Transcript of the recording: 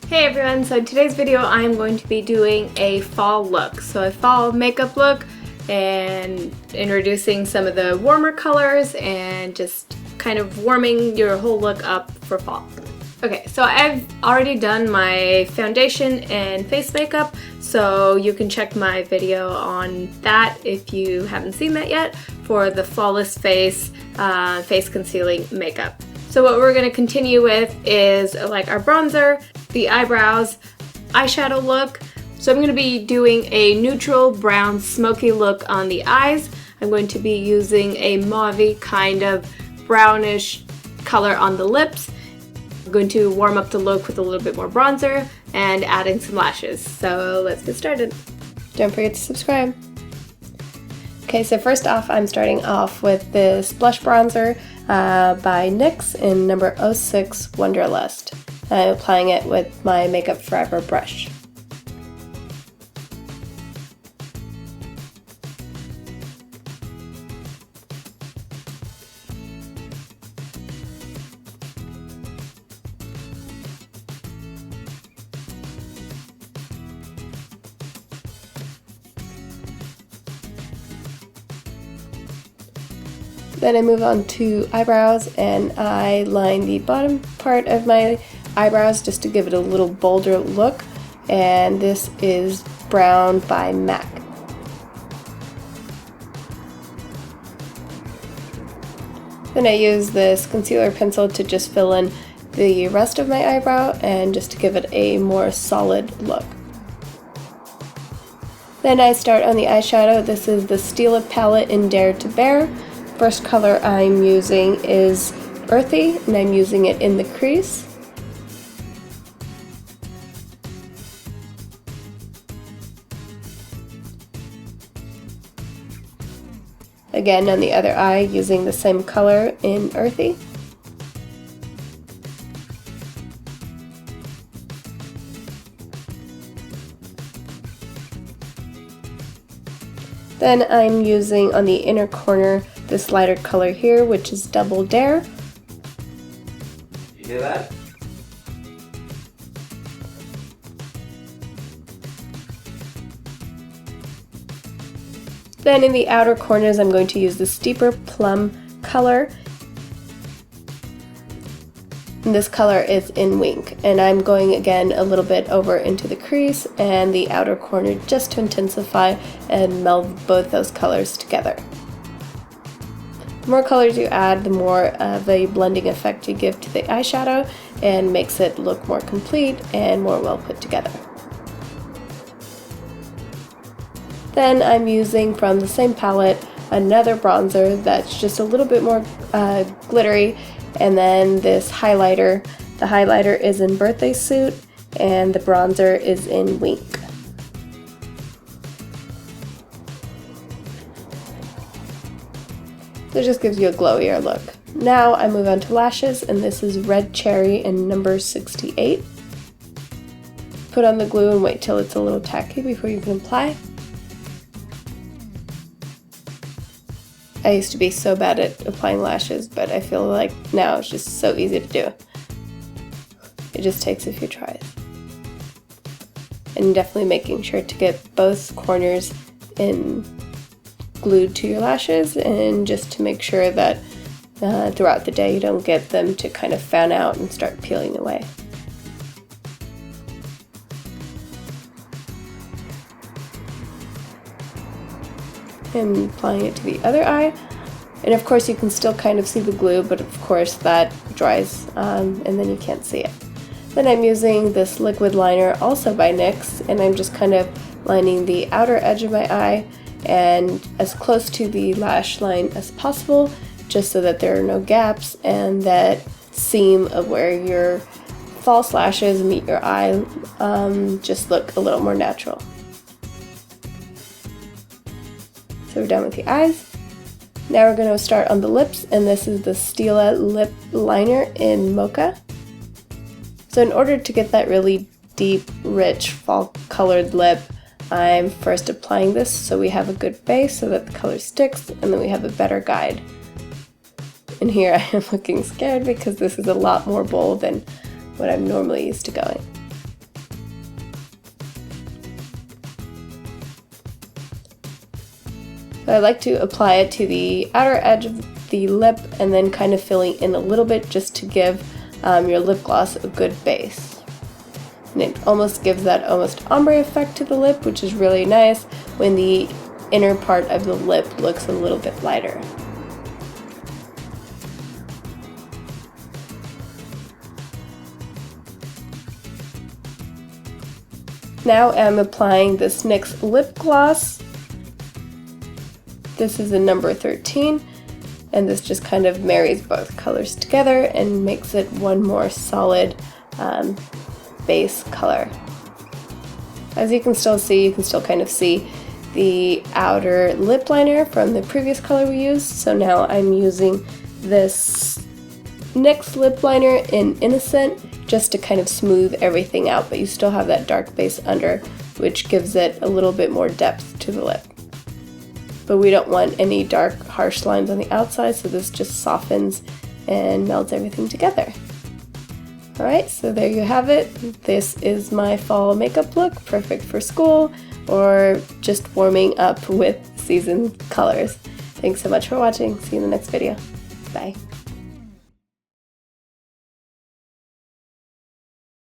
Hey everyone, so in today's video I'm going to be doing a fall look. So a fall makeup look and introducing some of the warmer colors and just kind of warming your whole look up for fall. Okay, so I've already done my foundation and face makeup, so you can check my video on that if you haven't seen that yet for the flawless face, face concealing makeup. So what we're going to continue with is like our bronzer, the eyebrows, eyeshadow look. So I'm going to be doing a neutral brown smoky look on the eyes. I'm going to be using a mauve kind of brownish color on the lips. I'm going to warm up the look with a little bit more bronzer and adding some lashes. So let's get started. Don't forget to subscribe. Okay, so first off, I'm starting off with this blush bronzer by NYX in number 06 Wonderlust. I'm applying it with my Makeup Forever brush. Then I move on to eyebrows and I line the bottom part of my eyebrows just to give it a little bolder look, and this is Brown by MAC. Then I use this concealer pencil to just fill in the rest of my eyebrow and just to give it a more solid look. Then I start on the eyeshadow. This is the Stilla palette in Dare to Bear. First color I'm using is Earthy, and I'm using it in the crease. Again, on the other eye, using the same color in Earthy. Then I'm using on the inner corner this lighter color here, which is Double Dare. You hear that? Then in the outer corners I'm going to use the steeper plum color. And this color is in Wink, and I'm going again a little bit over into the crease and the outer corner just to intensify and meld both those colors together. The more colors you add, the more of a blending effect you give to the eyeshadow and makes it look more complete and more well put together. Then I'm using from the same palette another bronzer that's just a little bit more glittery, and then this highlighter. The highlighter is in Birthday Suit and the bronzer is in Wink. So it just gives you a glowier look. Now I move on to lashes, and this is Red Cherry in number 68. Put on the glue and wait till it's a little tacky before you can apply. I used to be so bad at applying lashes, but I feel like now it's just so easy to do. It just takes a few tries. And definitely making sure to get both corners glued to your lashes, and just to make sure that throughout the day you don't get them to kind of fan out and start peeling away. And applying it to the other eye, and of course you can still kind of see the glue, but of course that dries and then you can't see it. Then I'm using this liquid liner also by NYX, and I'm just kind of lining the outer edge of my eye and as close to the lash line as possible, just so that there are no gaps and that seam of where your false lashes meet your eye just look a little more natural. So we're done with the eyes. Now we're going to start on the lips, and this is the Stilla lip liner in Mocha. So in order to get that really deep, rich, fall colored lip, I'm first applying this so we have a good base so that the color sticks, and then we have a better guide. And here I am looking scared because this is a lot more bold than what I'm normally used to going. So I like to apply it to the outer edge of the lip and then kind of filling in a little bit just to give your lip gloss a good base. And it almost gives that almost ombre effect to the lip, which is really nice when the inner part of the lip looks a little bit lighter. Now I'm applying this NYX lip gloss. This is a number 13, and this just kind of marries both colors together and makes it one more solid base color. As you can still see, you can still kind of see the outer lip liner from the previous color we used. So now I'm using this NYX lip liner in Innocent just to kind of smooth everything out, but you still have that dark base under, which gives it a little bit more depth to the lip. But we don't want any dark, harsh lines on the outside, so this just softens and melts everything together. Alright, so there you have it. This is my fall makeup look, perfect for school or just warming up with season colors. Thanks so much for watching. See you in the next video. Bye.